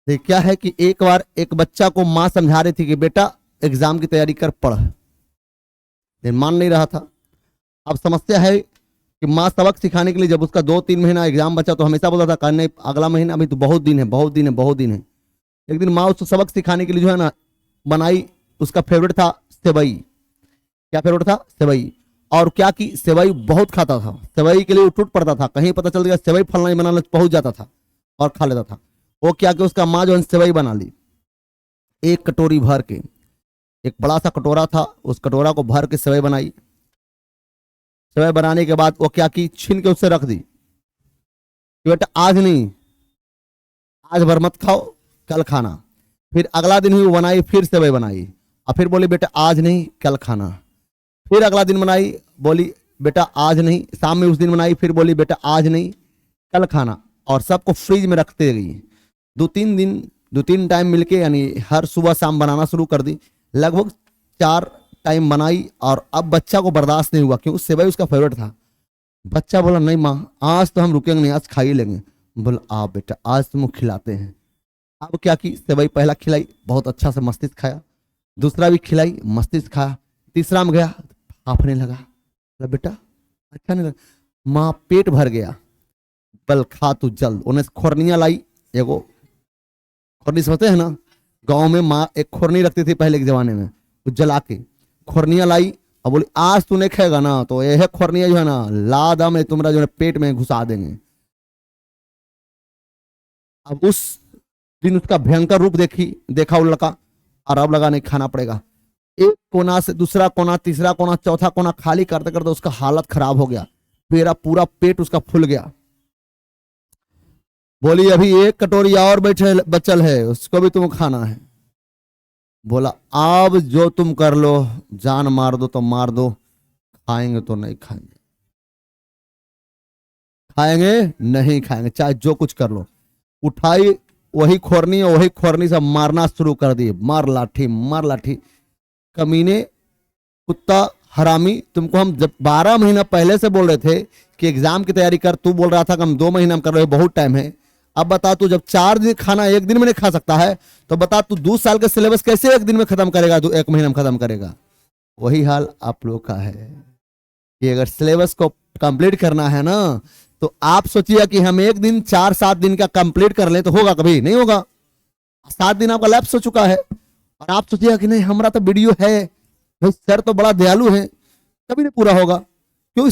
तो क्या है कि एक बार एक बच्चा को माँ समझा रही थी कि बेटा एग्जाम की तैयारी कर, पढ़, लेकिन मान नहीं रहा था। अब समस्या है कि माँ सबक सिखाने के लिए जब उसका 2-3 महीना एग्जाम बचा तो हमेशा बोलता था करने अगला महीना, अभी तो बहुत दिन है, बहुत दिन है, बहुत दिन है। एक दिन माँ उसको सबक सिखाने के लिए जो है ना बनाई, उसका फेवरेट था सेवई। क्या फेवरेट था? सेवई। और क्या की सेवई बहुत खाता था, सेवई के लिए टूट पड़ता था, कहीं पता चल गया सेवई फलना ही बनाना पहुंच जाता था और खा लेता था। वो क्या कि उसका माँ जो है सेवई बना ली, एक कटोरी भर के, एक बड़ा सा कटोरा था, उस कटोरा को भर के सेवई बनाई। सेवई बनाने के बाद वो क्या की छीन के उससे रख दी कि बेटा आज नहीं, आज भर मत खाओ, कल खाना। फिर अगला दिन भी वो बनाई, फिर सेवई बनाई और फिर बोली बेटा आज नहीं कल खाना। फिर अगला दिन बनाई, बोली बेटा आज नहीं, शाम में उस दिन बनाई, फिर बोली बेटा आज नहीं कल खाना। और सबको फ्रिज में रखते गई। 2-3 दिन 2-3 टाइम मिलके यानी हर सुबह शाम बनाना शुरू कर दी। लगभग 4 टाइम बनाई और अब बच्चा को बर्दाश्त नहीं हुआ क्योंकि सेवई उसका फेवरेट था। बच्चा बोला नहीं माँ आज तो हम रुकेंगे नहीं, आज खा ही लेंगे। बोला आप बेटा आज तुमको खिलाते हैं। अब क्या की सेवई पहला खिलाई, बहुत अच्छा से मस्तिष्क खाया, दूसरा भी खिलाई, मस्तिष्क खाया, तीसरा में गया हाफने लगा। बोला बेटा अच्छा नहीं लगा। माँ पेट भर गया, बल खा तू जल्द। उन्हें खोरनिया लाई, एगो खोरनी समझते हैं ना, गांव में माँ एक खोरनी रखती थी पहले के जमाने में, वो जला के खोरनिया लाई और बोली आज तू नहीं खाएगा ना तो यह खोरनिया जो है ना लादा में तुम्हारा जो है पेट में घुसा देंगे। अब उस दिन उसका भयंकर रूप देखा वो लड़का, और अब लगा नहीं खाना पड़ेगा। एक कोना से दूसरा कोना, तीसरा कोना, चौथा कोना खाली करते करते उसका हालत खराब हो गया, मेरा पूरा पेट उसका फूल गया। बोली अभी एक कटोरी और बैठे बचल है, उसको भी तुम खाना है। बोला अब जो तुम कर लो, जान मार दो तो मार दो, खाएंगे तो नहीं खाएंगे, खाएंगे नहीं खाएंगे, चाहे जो कुछ कर लो। उठाई वही खोरनी और वही खोरनी से मारना शुरू कर दी, मार लाठी मार लाठी। कमीने, कुत्ता, हरामी, तुमको हम जब 12 महीना पहले से बोल रहे थे कि एग्जाम की तैयारी कर, तू बोल रहा था कि हम 2 महीना में कर रहे हैं, बहुत टाइम है। अब बता तू जब 4 दिन खाना एक दिन में नहीं खा सकता है तो बता तू 2 साल का सिलेबस कैसे एक दिन में खत्म करेगा, तू 1 महीना में खत्म करेगा। वही हाल आप लोग का है कि अगर सिलेबस को कंप्लीट करना है ना तो आप सोचिए कि हम एक दिन 4-7 दिन का कंप्लीट कर लें तो होगा? कभी नहीं होगा। 7 दिन आपका लैप्स हो चुका है और आप सोचिए कि नहीं हमारा तो वीडियो है, भाई सर तो बड़ा दयालु है, कभी नहीं पूरा होगा क्योंकि